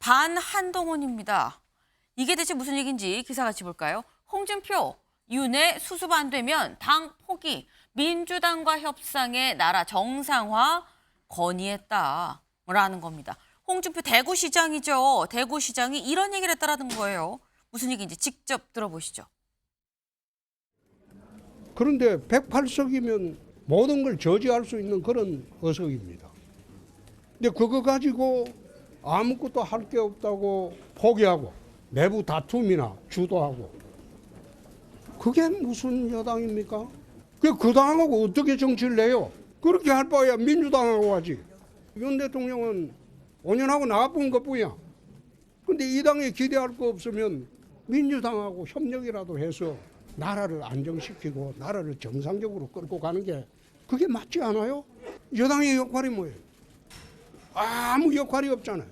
반 한동훈입니다. 이게 대체 무슨 얘기인지 기사 같이 볼까요? 홍준표, 윤회 수습 안 되면 당 포기, 민주당과 협상에 나라 정상화 건의했다라는 겁니다. 홍준표 대구시장이죠. 대구시장이 이런 얘기를 했다라는 거예요. 무슨 얘기인지 직접 들어보시죠. 그런데 108석이면 모든 걸 저지할 수 있는 그런 의석입니다. 근데 그거 가지고 아무것도 할 게 없다고 포기하고 내부 다툼이나 주도하고 그게 무슨 여당입니까? 그 당하고 어떻게 정치를 해요? 그렇게 할 바에야 민주당하고 하지. 윤 대통령은 5년하고 나가본 것뿐이야. 근데 이 당에 기대할 거 없으면 민주당하고 협력이라도 해서 나라를 안정시키고 나라를 정상적으로 끌고 가는 게 그게 맞지 않아요? 여당의 역할이 뭐예요? 아무 역할이 없잖아요.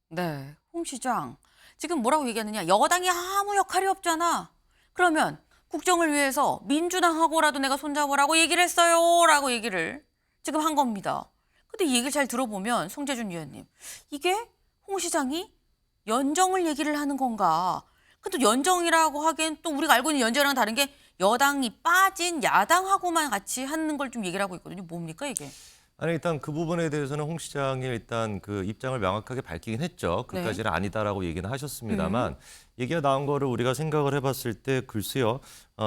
네, 홍 시장. 지금 뭐라고 얘기하느냐. 여당이 아무 역할이 없잖아. 그러면 국정을 위해서 민주당하고라도 내가 손잡으라고 얘기를 했어요. 라고 얘기를 지금 한 겁니다. 근데 이 얘기를 잘 들어보면 송재준 위원님. 이게 홍 시장이 연정을 얘기를 하는 건가. 근데 또 연정이라고 하기엔 또 우리가 알고 있는 연정이랑 다른 게 여당이 빠진 야당하고만 같이 하는 걸 좀 얘기를 하고 있거든요. 뭡니까 이게? 아니 일단 그 부분에 대해서는 홍 시장이 일단 그 입장을 명확하게 밝히긴 했죠. 그까지는 아니다라고 얘기는 하셨습니다만 얘기가 나온 거를 우리가 생각을 해봤을 때 글쎄요.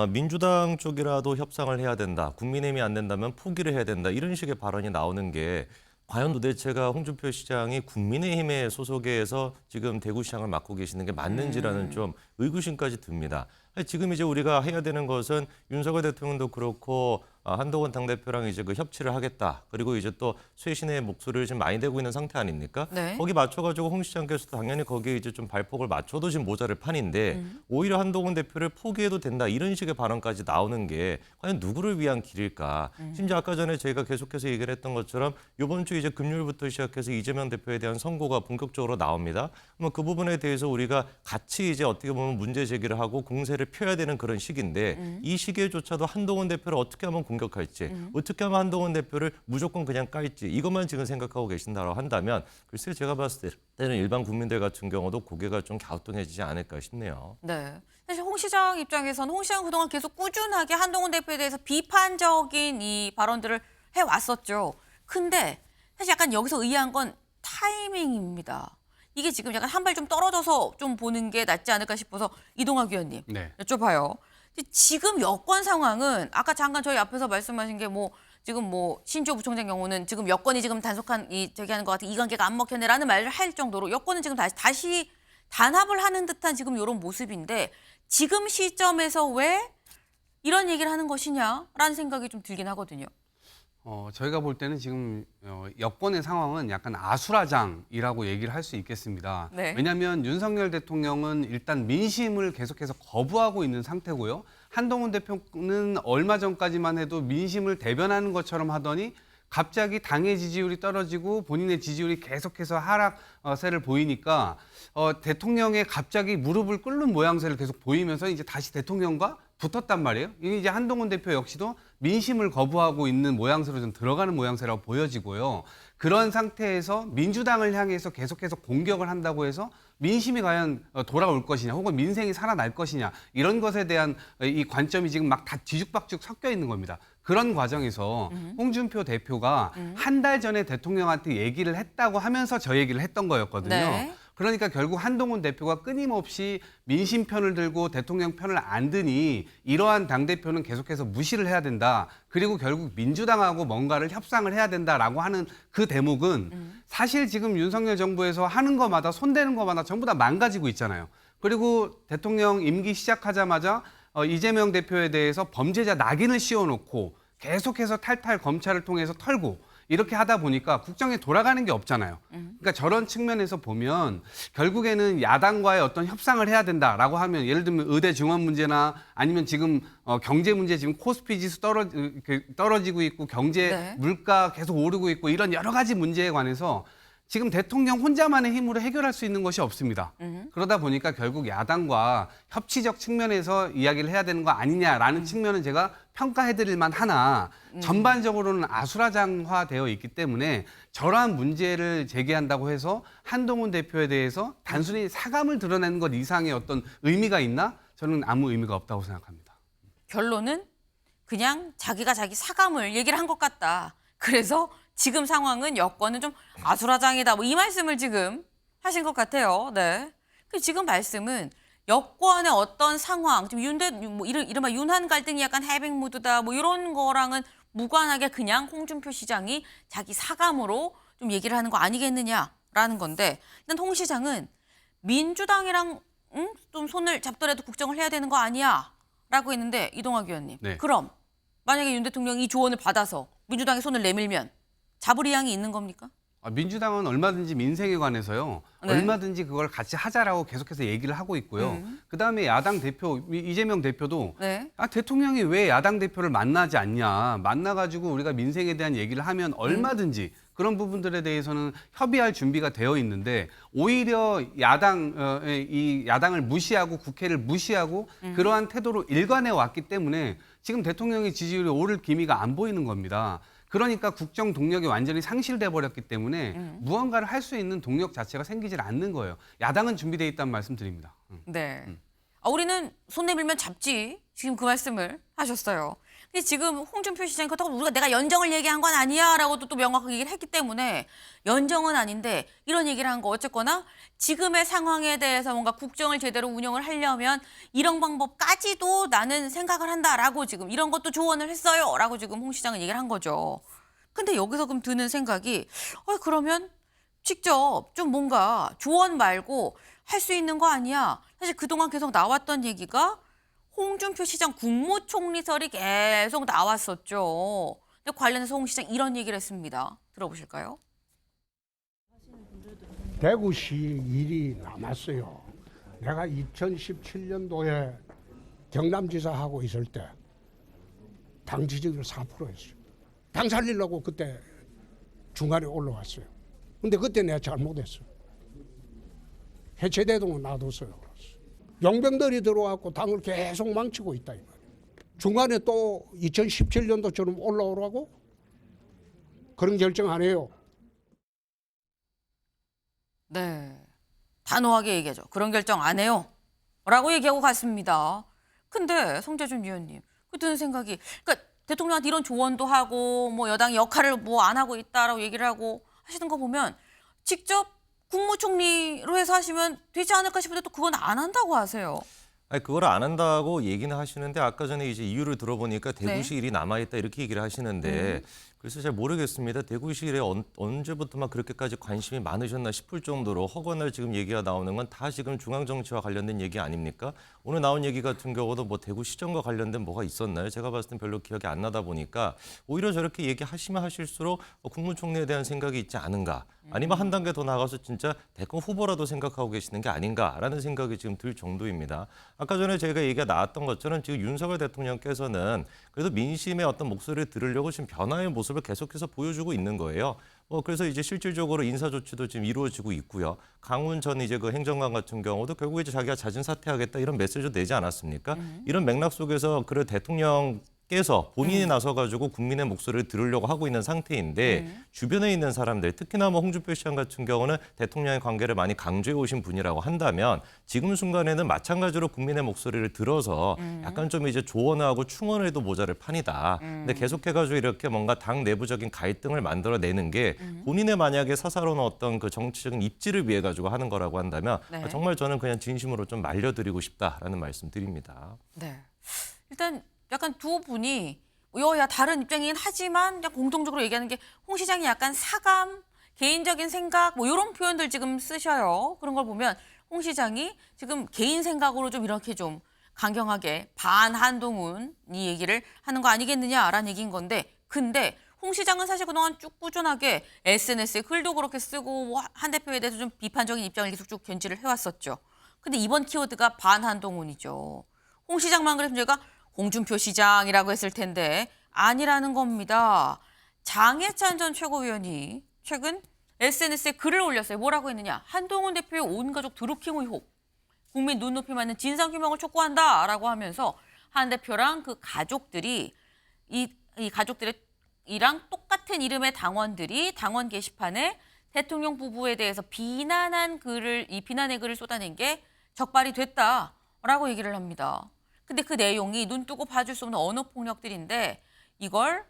민주당 쪽이라도 협상을 해야 된다. 국민의힘이 안 된다면 포기를 해야 된다. 이런 식의 발언이 나오는 게 과연 도대체가 홍준표 시장이 국민의힘의 소속에서 지금 대구시장을 맡고 계시는 게 맞는지라는 좀 의구심까지 듭니다. 지금 이제 우리가 해야 되는 것은 윤석열 대통령도 그렇고 한동훈 당대표랑 이제 그 협치를 하겠다. 그리고 이제 또 쇄신의 목소리를 지금 많이 내고 있는 상태 아닙니까? 네. 거기 맞춰가지고 홍 시장께서도 당연히 거기에 이제 좀 발폭을 맞춰도 지금 모자랄 판인데 오히려 한동훈 대표를 포기해도 된다. 이런 식의 발언까지 나오는 게 과연 누구를 위한 길일까? 심지어 아까 전에 저희가 계속해서 얘기를 했던 것처럼 이번 주 이제 금요일부터 시작해서 이재명 대표에 대한 선고가 본격적으로 나옵니다. 그러면 그 부분에 대해서 우리가 같이 이제 어떻게 보면 문제 제기를 하고 공세를 펴야 되는 그런 시기인데 이 시기에조차도 한동훈 대표를 어떻게 하면 공격할지 어떻게 하면 한동훈 대표를 무조건 그냥 깔지 이것만 지금 생각하고 계신다고 한다면 글쎄 제가 봤을 때는 일반 국민들 같은 경우도 고개가 좀 갸우뚱해지지 않을까 싶네요. 네. 사실 홍 시장 입장에서는 홍 시장 그동안 계속 꾸준하게 한동훈 대표에 대해서 비판적인 이 발언들을 해왔었죠. 근데 사실 약간 여기서 의아한 건 타이밍입니다. 이게 지금 약간 한 발 좀 떨어져서 좀 보는 게 낫지 않을까 싶어서 이동학 위원님 여쭤봐요. 지금 여권 상황은 아까 잠깐 저희 앞에서 말씀하신 게 뭐 지금 뭐 신조 부총장 경우는 지금 여권이 지금 단속한 이 저기 하는 것 같은 이관계가 안 먹혔네라는 말을 할 정도로 여권은 지금 다시 단합을 하는 듯한 지금 이런 모습인데 지금 시점에서 왜 이런 얘기를 하는 것이냐라는 생각이 좀 들긴 하거든요. 저희가 볼 때는 지금 여권의 상황은 약간 아수라장이라고 얘기를 할 수 있겠습니다. 네. 왜냐하면 윤석열 대통령은 일단 민심을 계속해서 거부하고 있는 상태고요. 한동훈 대표는 얼마 전까지만 해도 민심을 대변하는 것처럼 하더니 갑자기 당의 지지율이 떨어지고 본인의 지지율이 계속해서 하락세를 보이니까 대통령의 갑자기 무릎을 꿇는 모양새를 계속 보이면서 이제 다시 대통령과 붙었단 말이에요. 이제 한동훈 대표 역시도 민심을 거부하고 있는 모양새로 좀 들어가는 모양새라고 보여지고요. 그런 상태에서 민주당을 향해서 계속해서 공격을 한다고 해서 민심이 과연 돌아올 것이냐 혹은 민생이 살아날 것이냐 이런 것에 대한 이 관점이 지금 막 다 뒤죽박죽 섞여 있는 겁니다. 그런 과정에서 홍준표 대표가 한 달 전에 대통령한테 얘기를 했다고 하면서 저 얘기를 했던 거였거든요. 네. 그러니까 결국 한동훈 대표가 끊임없이 민심 편을 들고 대통령 편을 안 드니 이러한 당대표는 계속해서 무시를 해야 된다. 그리고 결국 민주당하고 뭔가를 협상을 해야 된다라고 하는 그 대목은 사실 지금 윤석열 정부에서 하는 것마다 손대는 것마다 전부 다 망가지고 있잖아요. 그리고 대통령 임기 시작하자마자 이재명 대표에 대해서 범죄자 낙인을 씌워놓고 계속해서 탈탈 검찰을 통해서 털고 이렇게 하다 보니까 국정에 돌아가는 게 없잖아요. 그러니까 저런 측면에서 보면 결국에는 야당과의 어떤 협상을 해야 된다라고 하면 예를 들면 의대 증원 문제나 아니면 지금 경제 문제 지금 코스피 지수 떨어지고 있고 경제 물가 계속 오르고 있고 이런 여러 가지 문제에 관해서 지금 대통령 혼자만의 힘으로 해결할 수 있는 것이 없습니다. 그러다 보니까 결국 야당과 협치적 측면에서 이야기를 해야 되는 거 아니냐라는 측면은 제가 평가해드릴 만하나 전반적으로는 아수라장화되어 있기 때문에 저러한 문제를 제기한다고 해서 한동훈 대표에 대해서 단순히 사감을 드러내는 것 이상의 어떤 의미가 있나? 저는 아무 의미가 없다고 생각합니다. 결론은 그냥 자기가 자기 사감을 얘기를 한 것 같다. 그래서 지금 상황은 여권은 좀 아수라장이다. 뭐 이 말씀을 지금 하신 것 같아요. 네. 그 지금 말씀은 여권의 어떤 상황, 지금 뭐 이른바 윤한 갈등이 약간 해빙 무드다. 뭐 이런 거랑은 무관하게 그냥 홍준표 시장이 자기 사감으로 좀 얘기를 하는 거 아니겠느냐라는 건데, 일단 홍 시장은 민주당이랑 좀 손을 잡더라도 국정을 해야 되는 거 아니야? 라고 했는데, 이동학 의원님. 네. 그럼 만약에 윤 대통령이 이 조언을 받아서 민주당이 손을 내밀면 잡을 의향이 있는 겁니까? 민주당은 얼마든지 민생에 관해서요. 네. 얼마든지 그걸 같이 하자라고 계속해서 얘기를 하고 있고요. 그다음에 야당 대표 이재명 대표도 네. 대통령이 왜 야당 대표를 만나지 않냐. 만나가지고 우리가 민생에 대한 얘기를 하면 얼마든지 그런 부분들에 대해서는 협의할 준비가 되어 있는데 오히려 야당을 무시하고 국회를 무시하고 그러한 태도로 일관해 왔기 때문에 지금 대통령의 지지율이 오를 기미가 안 보이는 겁니다. 그러니까 국정 동력이 완전히 상실돼 버렸기 때문에 무언가를 할 수 있는 동력 자체가 생기질 않는 거예요. 야당은 준비돼 있다는 말씀드립니다. 네. 우리는 손 내밀면 잡지. 지금 그 말씀을 하셨어요. 근데 지금 홍준표 시장이 그렇다고 내가 연정을 얘기한 건 아니야라고도 또 명확하게 얘기를 했기 때문에 연정은 아닌데 이런 얘기를 한 거 어쨌거나 지금의 상황에 대해서 뭔가 국정을 제대로 운영을 하려면 이런 방법까지도 나는 생각을 한다라고 지금 이런 것도 조언을 했어요라고 지금 홍 시장은 얘기를 한 거죠. 근데 여기서 그럼 드는 생각이 그러면 직접 좀 뭔가 조언 말고 할 수 있는 거 아니야. 사실 그동안 계속 나왔던 얘기가 홍준표 시장 국무총리설이 계속 나왔었죠. 근데 관련해서 홍 시장 이런 얘기를 했습니다. 들어보실까요? 대구시 일이 남았어요. 내가 2017년도에 경남지사 하고 있을 때 당 지지율 4%였어요. 당 살리려고 그때 중간에 올라왔어요. 근데 그때 내가 잘못했어요. 해체대동은 놔뒀어요. 용병들이 들어와서 당을 계속 망치고 있다 이 말이에요. 중간에 또 2017년도처럼 올라오라고 그런 결정 안 해요. 네. 단호하게 얘기하죠. 그런 결정 안 해요. 라고 얘기하고 갔습니다. 근데 송재준 위원님, 그 드는 생각이, 그러니까 대통령한테 이런 조언도 하고 뭐 여당이 역할을 뭐 안 하고 있다라고 얘기를 하고 하시는 거 보면 직접 국무총리로 해서 하시면 되지 않을까 싶은데 또 그건 안 한다고 하세요. 아니, 그걸 안 한다고 얘기는 하시는데 아까 전에 이제 이유를 들어보니까 대구시 네. 일이 남아있다 이렇게 얘기를 하시는데 그래서 잘 모르겠습니다. 대구시 일에 언제부터만 그렇게까지 관심이 많으셨나 싶을 정도로 허건날 지금 얘기가 나오는 건 다 지금 중앙정치와 관련된 얘기 아닙니까? 오늘 나온 얘기 같은 경우도 뭐 대구시정과 관련된 뭐가 있었나요? 제가 봤을 땐 별로 기억이 안 나다 보니까 오히려 저렇게 얘기하시면 하실수록 국무총리에 대한 생각이 있지 않은가? 아니면 한 단계 더 나가서 진짜 대권 후보라도 생각하고 계시는 게 아닌가라는 생각이 지금 들 정도입니다. 아까 전에 저희가 얘기가 나왔던 것처럼 지금 윤석열 대통령께서는 그래도 민심의 어떤 목소리를 들으려고 지금 변화의 모습을 계속해서 보여주고 있는 거예요. 그래서 이제 실질적으로 인사 조치도 지금 이루어지고 있고요. 강훈 전 이제 그 행정관 같은 경우도 결국 이제 자기가 자진 사퇴하겠다 이런 메시지도 내지 않았습니까? 이런 맥락 속에서 그래 대통령께서 본인이 나서가지고 국민의 목소리를 들으려고 하고 있는 상태인데 주변에 있는 사람들, 특히나 뭐 홍준표 시장 같은 경우는 대통령의 관계를 많이 강조해 오신 분이라고 한다면 지금 순간에는 마찬가지로 국민의 목소리를 들어서 약간 좀 이제 조언하고 충원을 해도 모자랄 판이다. 근데 계속해가지고 이렇게 뭔가 당 내부적인 갈등을 만들어내는 게 본인의 만약에 사사로운 어떤 그 정치적인 입지를 위해 가지고 하는 거라고 한다면 네. 정말 저는 그냥 진심으로 좀 말려드리고 싶다라는 말씀 드립니다. 네. 일단 약간 두 분이 여야 다른 입장이긴 하지만 그냥 공통적으로 얘기하는 게 홍 시장이 약간 사감, 개인적인 생각 뭐 이런 표현들 지금 쓰셔요. 그런 걸 보면 홍 시장이 지금 개인 생각으로 좀 이렇게 좀 강경하게 반한동훈 이 얘기를 하는 거 아니겠느냐라는 얘기인 건데 근데 홍 시장은 사실 그동안 쭉 꾸준하게 SNS에 글도 그렇게 쓰고 뭐 한 대표에 대해서 좀 비판적인 입장을 계속 쭉 견지를 해왔었죠. 근데 이번 키워드가 반한동훈이죠. 홍 시장만 그랬으면 제가 홍준표 시장이라고 했을 텐데 아니라는 겁니다. 장해찬 전 최고위원이 최근 SNS에 글을 올렸어요. 뭐라고 했느냐. 한동훈 대표의 온 가족 드루킹 의혹. 국민 눈높이 맞는 진상규명을 촉구한다라고 하면서 한 대표랑 그 가족들이 이 가족들이랑 똑같은 이름의 당원들이 당원 게시판에 대통령 부부에 대해서 비난의 글을 쏟아낸 게 적발이 됐다라고 얘기를 합니다. 근데 그 내용이 눈 뜨고 봐줄 수 없는 언어 폭력들인데 이걸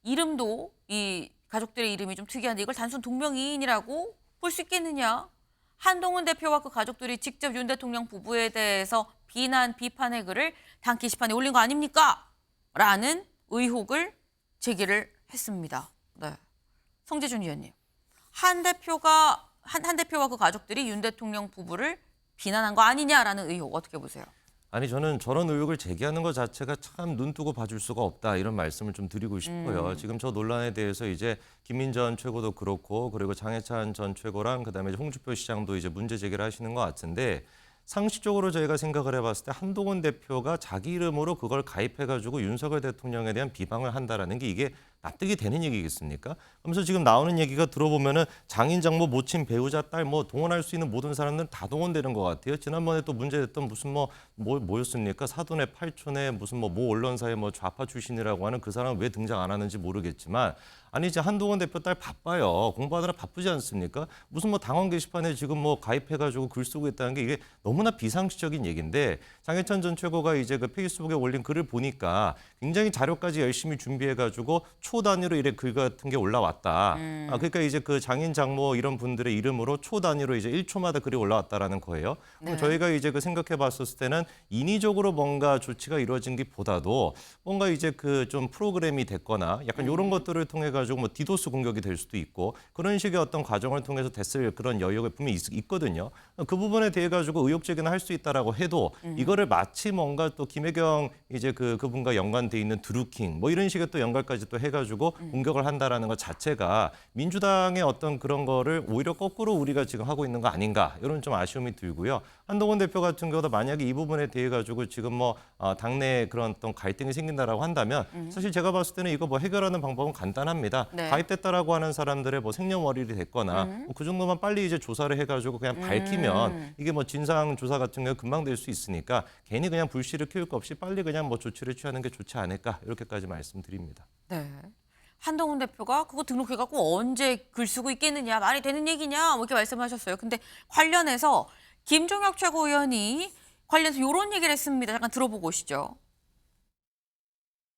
이름도 이 가족들의 이름이 좀 특이한데 이걸 단순 동명이인이라고 볼 수 있겠느냐? 한동훈 대표와 그 가족들이 직접 윤 대통령 부부에 대해서 비판의 글을 당 게시판에 올린 거 아닙니까? 라는 의혹을 제기를 했습니다. 네. 성재준 의원님. 한 대표와 그 가족들이 윤 대통령 부부를 비난한 거 아니냐라는 의혹 어떻게 보세요? 아니 저는 저런 의혹을 제기하는 것 자체가 참 눈 뜨고 봐줄 수가 없다 이런 말씀을 좀 드리고 싶어요. 지금 저 논란에 대해서 이제 김민 전 최고도 그렇고 그리고 장해찬 전 최고랑 그다음에 이제 홍준표 시장도 이제 문제 제기를 하시는 것 같은데 상식적으로 저희가 생각을 해봤을 때 한동훈 대표가 자기 이름으로 그걸 가입해가지고 윤석열 대통령에 대한 비방을 한다라는 게 이게 납득이 되는 얘기겠습니까? 그러면서 지금 나오는 얘기가 들어보면은 장인 장모 모친 배우자 딸 뭐 동원할 수 있는 모든 사람들은 다 동원되는 것 같아요. 지난번에 또 문제됐던 무슨 뭐였습니까? 사돈의 팔촌의 무슨 모 언론사의 좌파 출신이라고 하는 그 사람 왜 등장 안 하는지 모르겠지만 아니 이제 한동훈 대표 딸 바빠요. 공부하느라 바쁘지 않습니까? 무슨 당원 게시판에 지금 가입해가지고 글 쓰고 있다는 게 이게 너무나 비상식적인 얘기인데 장해찬 전 최고가 이제 그 페이스북에 올린 글을 보니까 굉장히 자료까지 열심히 준비해가지고 초 단위로 이래 글 같은 게 올라왔다. 그러니까 이제 그 장인 장모 이런 분들의 이름으로 초 단위로 이제 1초마다 글이 올라왔다라는 거예요. 그럼 저희가 이제 그 생각해봤을 때는 인위적으로 뭔가 조치가 이루어진 게보다도 뭔가 이제 그 좀 프로그램이 됐거나 약간 이런 것들을 통해 가지고 디도스 공격이 될 수도 있고 그런 식의 어떤 과정을 통해서 됐을 그런 여유가 분명히 있거든요. 그 부분에 대해 가지고 의혹 제기는 할 수 있다라고 해도 이거를 마치 뭔가 또 김혜경 이제 그분과 연관돼 있는 드루킹 이런 식의 또 연관까지 또 해가지고 공격을 한다라는 것 자체가 민주당의 어떤 그런 거를 오히려 거꾸로 우리가 지금 하고 있는 거 아닌가 이런 좀 아쉬움이 들고요. 한동훈 대표 같은 경우도 만약에 이 부분에 대해 가지고 지금 당내 그런 어떤 갈등이 생긴다라고 한다면 사실 제가 봤을 때는 이거 해결하는 방법은 간단합니다. 네. 가입됐다라고 하는 사람들의 생년월일이 됐거나 그 정도만 빨리 이제 조사를 해가지고 그냥 밝히면 이게 진상 조사 같은 경우 금방 될 수 있으니까 괜히 그냥 불씨를 키울 것 없이 빨리 그냥 조치를 취하는 게 좋지 않을까 이렇게까지 말씀드립니다. 네. 한동훈 대표가 그거 등록해갖고 언제 글 쓰고 있겠느냐, 말이 되는 얘기냐, 이렇게 말씀하셨어요. 근데 관련해서 김종혁 최고위원이 관련해서 이런 얘기를 했습니다. 잠깐 들어보고 오시죠.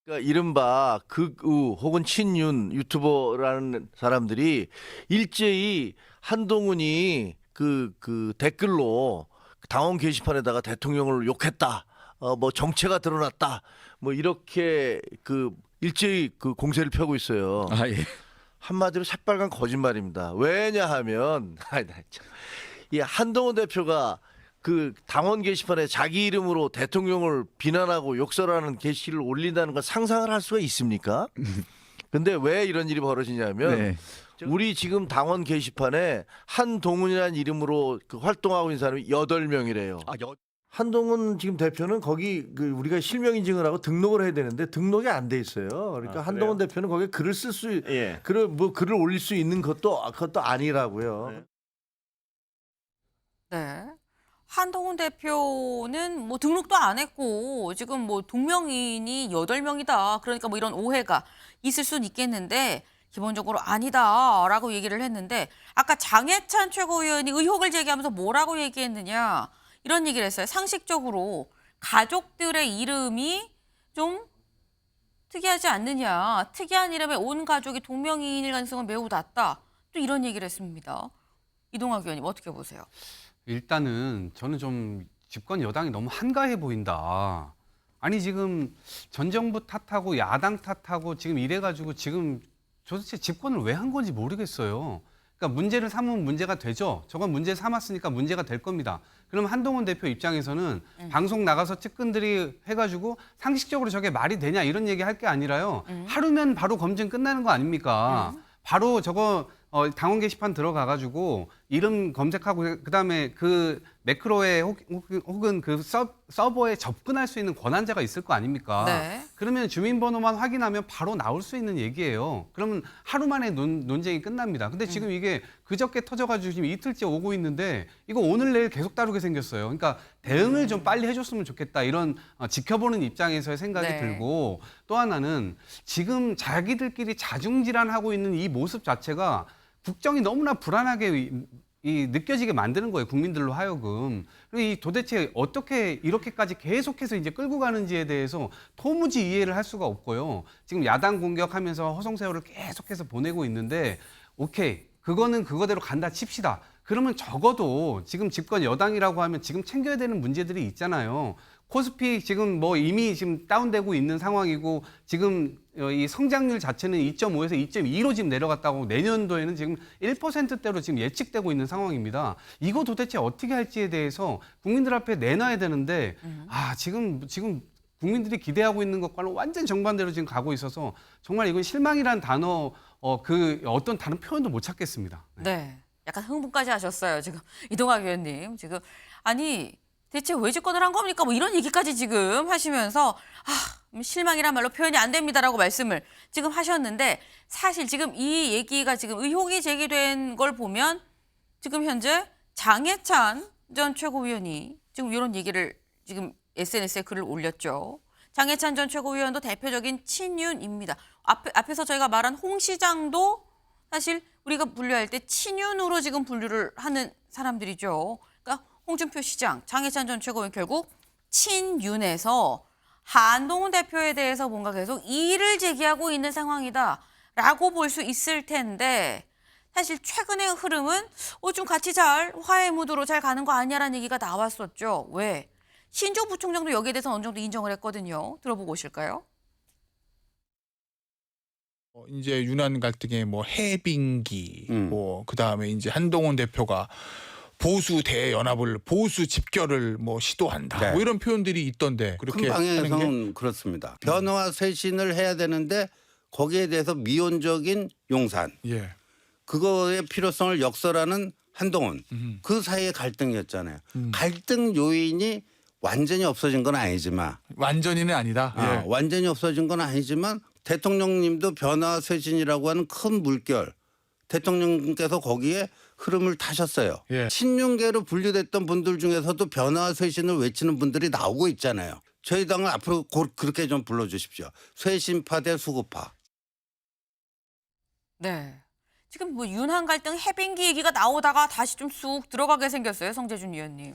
그러니까 이른바 극우 혹은 친윤 유튜버라는 사람들이 일제히 한동훈이 그 댓글로 당원 게시판에다가 대통령을 욕했다, 정체가 드러났다, 이렇게 일제히 공세를 펴고 있어요. 아, 예. 한마디로 새빨간 거짓말입니다. 왜냐하면 이 한동훈 대표가 그 당원 게시판에 자기 이름으로 대통령을 비난하고 욕설하는 게시를 올린다는 걸 상상을 할 수가 있습니까? 근데 왜 이런 일이 벌어지냐면 네. 우리 지금 당원 게시판에 한동훈이라는 이름으로 활동하고 있는 사람이 8명이래요. 한동훈 지금 대표는 거기 우리가 실명 인증을 하고 등록을 해야 되는데 등록이 안 돼 있어요. 그러니까 한동훈 대표는 거기에 글을 쓸 수, 글을 올릴 수 있는 그것도 아니라고요. 네. 한동훈 대표는 등록도 안 했고 지금 동명이인이 8명이다. 그러니까 이런 오해가 있을 수는 있겠는데 기본적으로 아니다라고 얘기를 했는데 아까 장해찬 최고위원이 의혹을 제기하면서 뭐라고 얘기했느냐 이런 얘기를 했어요. 상식적으로 가족들의 이름이 좀 특이하지 않느냐. 특이한 이름의 온 가족이 동명이인일 가능성은 매우 낮다. 또 이런 얘기를 했습니다. 이동학 의원님 어떻게 보세요? 일단은 저는 좀 집권 여당이 너무 한가해 보인다. 아니 지금 전 정부 탓하고 야당 탓하고 지금 이래가지고 지금 도대체 집권을 왜 한 건지 모르겠어요. 그러니까 문제를 삼으면 문제가 되죠. 저건 문제 삼았으니까 문제가 될 겁니다. 그럼 한동훈 대표 입장에서는 방송 나가서 측근들이 해가지고 상식적으로 저게 말이 되냐 이런 얘기 할 게 아니라요. 하루면 바로 검증 끝나는 거 아닙니까? 바로 저거 당원 게시판 들어가가지고 이름 검색하고 그다음에 그 매크로에 혹은 그 서버에 접근할 수 있는 권한자가 있을 거 아닙니까? 네. 그러면 주민번호만 확인하면 바로 나올 수 있는 얘기예요. 그러면 하루 만에 논쟁이 끝납니다. 근데 지금 이게 그저께 터져가지고 지금 이틀째 오고 있는데 이거 오늘 내일 계속 다루게 생겼어요. 그러니까 대응을 좀 빨리 해줬으면 좋겠다 이런 지켜보는 입장에서의 생각이 네. 들고 또 하나는 지금 자기들끼리 자중질환하고 있는 이 모습 자체가 국정이 너무나 불안하게 느껴지게 만드는 거예요. 국민들로 하여금. 그리고 이 도대체 어떻게 이렇게까지 계속해서 이제 끌고 가는지에 대해서 도무지 이해를 할 수가 없고요. 지금 야당 공격하면서 허송세월을 계속해서 보내고 있는데 오케이. 그거는 그거대로 간다 칩시다. 그러면 적어도 지금 집권 여당이라고 하면 지금 챙겨야 되는 문제들이 있잖아요. 코스피 지금 뭐 이미 지금 다운되고 있는 상황이고 지금 이 성장률 자체는 2.5에서 2.2로 지금 내려갔다고 내년도에는 지금 1%대로 지금 예측되고 있는 상황입니다. 이거 도대체 어떻게 할지에 대해서 국민들 앞에 내놔야 되는데 지금 국민들이 기대하고 있는 것과는 완전 정반대로 지금 가고 있어서 정말 이건 실망이란 단어 그 어떤 다른 표현도 못 찾겠습니다. 네. 약간 흥분까지 하셨어요. 지금 이동학 의원님. 지금 아니 대체 왜 집권을 한 겁니까? 뭐 이런 얘기까지 지금 하시면서 실망이란 말로 표현이 안 됩니다라고 말씀을 지금 하셨는데 사실 지금 이 얘기가 지금 의혹이 제기된 걸 보면 지금 현재 장해찬 전 최고위원이 지금 이런 얘기를 지금 SNS에 글을 올렸죠. 장해찬 전 최고위원도 대표적인 친윤입니다. 앞에서 저희가 말한 홍 시장도 사실 우리가 분류할 때 친윤으로 지금 분류를 하는 사람들이죠. 그러니까 홍준표 시장, 장해찬 전 최고위원 결국 친윤에서 한동훈 대표에 대해서 뭔가 계속 이의를 제기하고 있는 상황이다라고 볼 수 있을 텐데 사실 최근의 흐름은 좀 같이 잘 화해 무드로 잘 가는 거 아니야라는 얘기가 나왔었죠. 왜? 신조 부총장도 여기에 대해서 어느 정도 인정을 했거든요. 들어보고 오실까요? 이제 유난 갈등의 뭐 해빙기, 뭐 그다음에 이제 한동훈 대표가 보수 대연합을 보수 집결을 뭐 시도한다. 네. 뭐 이런 표현들이 있던데 그렇게 큰 하는 게 방향에서는 그렇습니다. 변화와 쇄신을 해야 되는데 거기에 대해서 미온적인 용산, 예. 그거의 필요성을 역설하는 한동훈, 그 사이의 갈등이었잖아요. 갈등 요인이 완전히 없어진 건 아니지만 완전히는 아니다. 예. 완전히 없어진 건 아니지만 대통령님도 변화와 쇄신이라고 하는 큰 물결, 대통령께서 거기에 흐름을 타셨어요. 예. 친윤계로 분류됐던 분들 중에서도 변화와 쇄신을 외치는 분들이 나오고 있잖아요. 저희 당을 앞으로 그렇게 좀 불러주십시오. 쇄신파 대 수구파. 네. 지금 뭐 윤한 갈등 해빙기 얘기가 나오다가 다시 좀 쑥 들어가게 생겼어요. 성재준 위원님.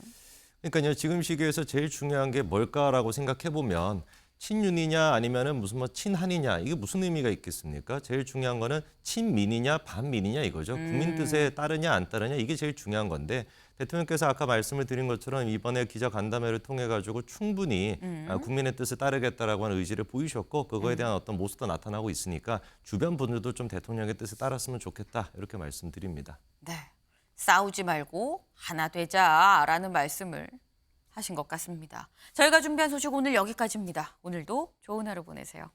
그러니까요. 지금 시기에서 제일 중요한 게 뭘까라고 생각해 보면 친윤이냐 아니면은 무슨 뭐 친한이냐 이게 무슨 의미가 있겠습니까? 제일 중요한 거는 친민이냐 반민이냐 이거죠. 국민 뜻에 따르냐 안 따르냐 이게 제일 중요한 건데 대통령께서 아까 말씀을 드린 것처럼 이번에 기자 간담회를 통해 가지고 충분히 국민의 뜻에 따르겠다라고 하는 의지를 보이셨고 그거에 대한 어떤 모습도 나타나고 있으니까 주변 분들도 좀 대통령의 뜻에 따랐으면 좋겠다 이렇게 말씀드립니다. 네. 싸우지 말고 하나 되자라는 말씀을 하신 것 같습니다. 저희가 준비한 소식 오늘 여기까지입니다. 오늘도 좋은 하루 보내세요.